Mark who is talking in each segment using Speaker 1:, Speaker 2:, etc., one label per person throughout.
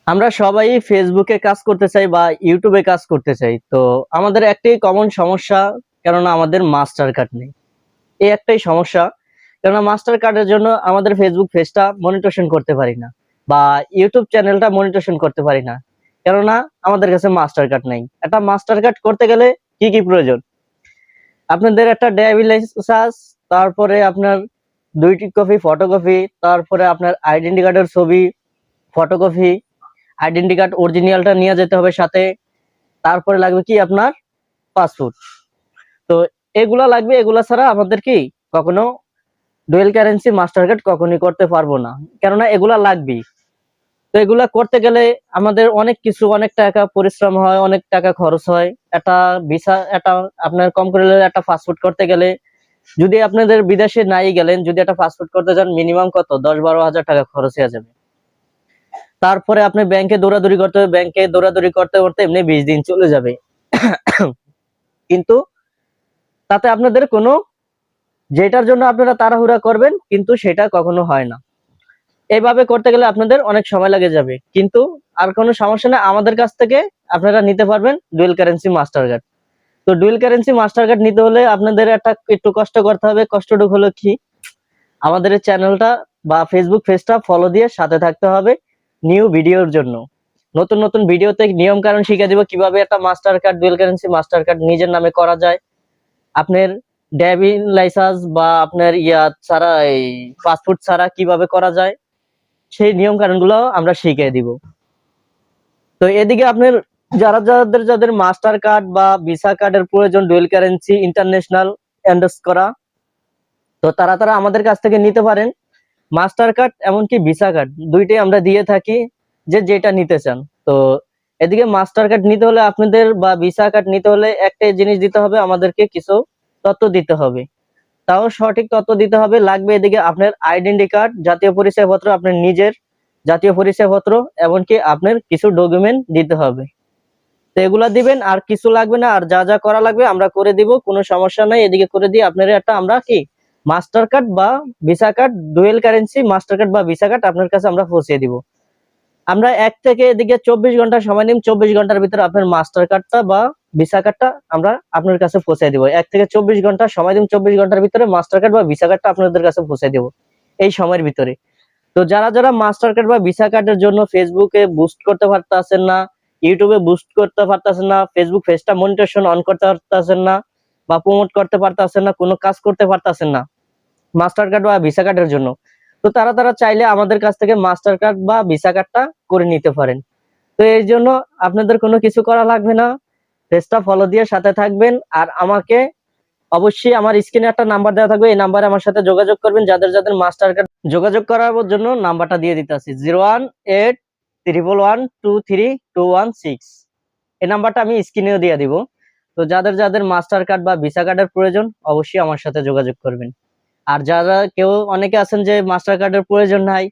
Speaker 1: আমরা সবাই ফেসবুকে কাজ করতে চাই বা ইউটিউবে কাজ করতে চাই, তো আমাদের একটাই কমন সমস্যা, কেননা আমাদের মাস্টার কার্ড নেই। এই একটাই সমস্যা, কেননা মাস্টার কার্ডের জন্য আমাদের ফেসবুক পেজটা মনিটেশন করতে পারি না বা ইউটিউব চ্যানেলটা মনিটেশন করতে পারি না, কেননা আমাদের কাছে মাস্টার কার্ড নেই। একটা মাস্টার কার্ড করতে গেলে কি কি প্রয়োজন? আপনাদের একটা ড্রাইভিং লাইসেন্স, তারপরে আপনার 2টি কপি ফটোকপি, তারপরে আপনার আইডেন্টি কার্ডের ছবি ফটোকপি, আইডেন্টি কার্ড অরিজিনালটা নিয়ে যেতে হবে সাথে। তারপরে লাগবে কি আপনার পাসপোর্ট। তো এগুলা লাগবে, এগুলা ছাড়া আমাদের কি কখনো ডুয়েল কারেন্সি মাস্টার কার্ড কখনোই করতে পারবো না, কেননা এগুলা লাগবেই। তো এগুলা করতে গেলে আমাদের অনেক টাকা পরিশ্রম হয়, অনেক টাকা খরচ হয়। একটা ভিসা, একটা আপনার কম করে একটা পাসপোর্ট করতে গেলে, যদি আপনাদের বিদেশে নাই গেলেন, যদি একটা পাসপোর্ট করতে যান মিনিমাম কত 10-12 হাজার টাকা খরচ হয়ে যাবে। তারপরে আপনি ব্যাংকে দৌড়াদৌড়ি করতে হবে, ব্যাংকে দৌড়াদৌড়ি করতে করতে এমনি 20 দিন চলে যাবে। কিন্তু তাতে আপনাদের কোনো, যেটার জন্য আপনারা তাড়াহুড়া করবেন কিন্তু সেটা কখনো হয় না। এইভাবে করতে গেলে আপনাদের অনেক সময় লেগে যাবে, কিন্তু আর কোনো সমস্যা না, আমাদের কাছ থেকে আপনারা নিতে পারবেন ডুয়েল কারেন্সি মাস্টার কার্ড। তো ডুয়েল কারেন্সি মাস্টার কার্ড নিতে হলে আপনাদের একটু কষ্ট করতে হবে। কষ্টটুকু হলো কি, আমাদের এই চ্যানেলটা বা ফেসবুক পেজটা ফলো দিয়ে সাথে থাকতে হবে নিউ ভিডিওর জন্য। নতুন নতুন ভিডিওতে নিয়ম কানুন শিখিয়ে দিব, কিভাবে একটা master card, dual currency master card নিজের নামে করা যায়। আপনার ড্রাইভিং লাইসেন্স বা আপনার ছাড়া, এই পাসপোর্ট ছাড়া কিভাবে করা যায়, সেই নিয়ম কানুন গুলো আমরা শিখিয়ে দিব। তো এদিকে আপনার যাদের মাস্টার কার্ড বা ভিসা কার্ডের প্রয়োজন, ডুয়েল কারেন্সি ইন্টারন্যাশনাল এন্ডোর্স করা, তো তারা আমাদের কাছ থেকে নিতে পারেন। মাস্টার কার্ড এমনকি ভিসা কার্ড দুইটাই আমরা দিয়ে থাকি, যে যেটা নিতে চান। তো এদিকে মাস্টার কার্ড নিতে হলে আপনাদের বা ভিসা কার্ড নিতে হলে একটাই জিনিস দিতে হবে, আমাদেরকে কিছু তথ্য দিতে হবে। তাও সঠিক তথ্য দিতে হবে। লাগবে এদিকে আপনার আইডেন্টি কার্ড, জাতীয় পরিচয়পত্র, আপনার নিজের জাতীয় পরিচয়পত্র, এমনকি আপনার কিছু ডকুমেন্ট দিতে হবে। তো এগুলা দিবেন, আর কিছু লাগবে না। আর যা যা করা লাগবে আমরা করে দিব, কোনো সমস্যা নাই। এদিকে করে দিয়ে আপনার একটা আমরা কি মাস্টার কার্ড বা visa card, dual currency master card বা ভিসা কার্ড আপনার কাছে আমরা পৌঁছে দিব। আমরা 1 থেকে এদিকে 24 ঘন্টা সময় নিম, 24 ঘন্টার ভিতরে আপনার মাস্টার কার্ডটা বা ভিসা কার্ডটা আমরা আপনার কাছে পৌঁছে দিব। 1 থেকে 24 ঘন্টা সময় দিম, 24 ঘন্টার ভিতরে মাস্টার কার্ড বা ভিসা কার্ডটা আপনাদের কাছে পৌঁছে দিব এই সময়ের ভিতরে। তো যারা মাস্টার কার্ড বা ভিসা কার্ডের জন্য ফেসবুকে বুস্ট করতে পারতেছেন না, ইউটিউবে বুস্ট করতে পারতেছেন না, ফেসবুক পেজটা মনিটেশন অন করতে পারতেছেন না বা প্রমোট করতে পারতেছেন না, কোনো কাজ করতে পারতেছেন না মাস্টার কার্ড বা ভিসা কার্ডের জন্য, তো তারা চাইলে আমাদের কাছ থেকে মাস্টার কার্ড বা ভিসা কার্ডটা করে নিতে পারেন। তো এই জন্য আপনাদের কোনো কিছু করা লাগবে না, পেজটা ফলো দিয়ে সাথে থাকবেন। আর আমাকে অবশ্যই আমার স্ক্রিনে একটা নাম্বার দেওয়া থাকবে, এই নাম্বারে আমার সাথে যোগাযোগ করবেন। যাদের মাস্টার কার্ড, যোগাযোগ করার জন্য নাম্বারটা দিয়ে দিতেছি 01811232216। এই নাম্বারটা আমি স্ক্রিনেও দিয়ে দিব। তো যাদের মাস্টার কার্ড বা ভিসা কার্ডের প্রয়োজন অবশ্যই আমার সাথে যোগাযোগ করবেন। আর যারা কেউ অনেকে আছেন যে মাস্টার কার্ডের প্রয়োজন নাই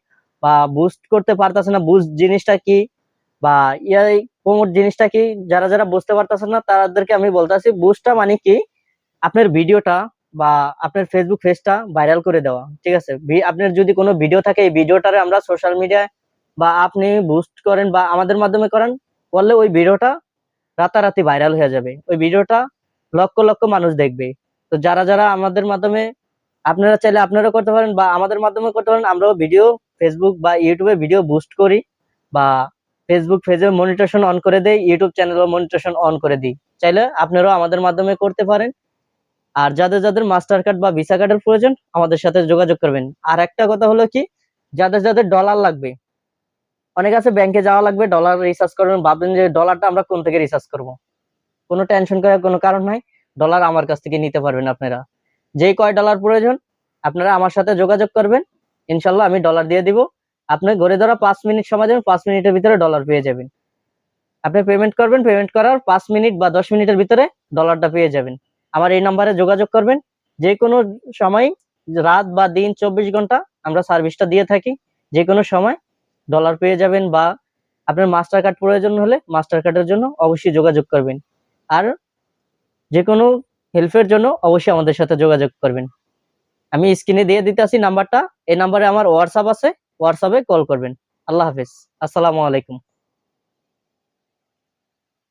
Speaker 1: বা বুস্ট করতে পারতেছে না, বুস্ট জিনিসটা কি বা প্রমোট জিনিসটা কি, যারা বুঝতে পারতেছেন না তাদেরকে আমি বলতেছি, বুস্টটা মানে কি, আপনার ভিডিওটা বা আপনার ফেসবুক পেজটা ভাইরাল করে দেওয়া। ঠিক আছে, আপনার যদি কোনো ভিডিও থাকে, এই ভিডিওটারে আমরা সোশ্যাল মিডিয়ায় বা আপনি বুস্ট করেন বা আমাদের মাধ্যমে করেন, বললে ওই ভিডিওটা রাতারাতি ভাইরাল হয়ে যাবে, ওই ভিডিওটা লক্ষ লক্ষ মানুষ দেখবে। তো যারা আমাদের মাধ্যমে, আপনারা চাইলে আপনারা করতে পারেন বা আমাদের মাধ্যমে করতে পারেন। আমরাও ভিডিও ফেসবুক বা ইউটিউবে ভিডিও বুস্ট করি বা ফেসবুক পেজে মনিটেশন অন করে দেই, ইউটিউব চ্যানেলও মনিটেশন অন করে দিই। চাইলে আপনারাও আমাদের মাধ্যমে করতে পারেন। আর যাদের মাস্টার কার্ড বা ভিসা কার্ডের প্রয়োজন আমাদের সাথে যোগাযোগ করবেন। আর একটা কথা হলো কি, যাদের ডলার লাগবে, অনেক আছে ব্যাংকে যাওয়া লাগবে ডলার রিচার্জ করবেন, ভাববেন যে ডলারটা আমরা কোন থেকে রিচার্জ করব। কোনো টেনশন করার কোনো কারণ নাই, ডলার আমার কাছ থেকে নিতে পারবেন আপনারা। যেই কয় ডলার প্রয়োজন আপনারা আমার সাথে যোগাযোগ করবেন, ইনশাল্লাহ আমি ডলার দিয়ে দিব। আপনি ঘরে ধরা 5 মিনিট সময় দেবেন, 5 মিনিটের ভিতরে ডলার পেয়ে যাবেন। আপনি পেমেন্ট করবেন, পেমেন্ট করার 5 মিনিট বা 10 মিনিটের ভিতরে ডলারটা পেয়ে যাবেন। আমার এই নাম্বারে যোগাযোগ করবেন। যে কোনো সময়, রাত বা দিন 24 ঘন্টা আমরা সার্ভিসটা দিয়ে থাকি। যে কোনো সময় ডলার পেয়ে যাবেন। বা আপনার মাস্টার কার্ড প্রয়োজন হলে মাস্টার কার্ডের জন্য অবশ্যই যোগাযোগ করবেন। আর যে কোনো হেল্পের জন্য অবশ্যই আমাদের সাথে যোগাযোগ করবেন। আমি স্ক্রিনে দিয়ে দিতেছি নাম্বারটা, এই নাম্বারে আমার হোয়াটসঅ্যাপ আছে, হোয়াটসঅ্যাপে কল করবেন। আল্লাহ হাফেজ, আসসালামু আলাইকুম।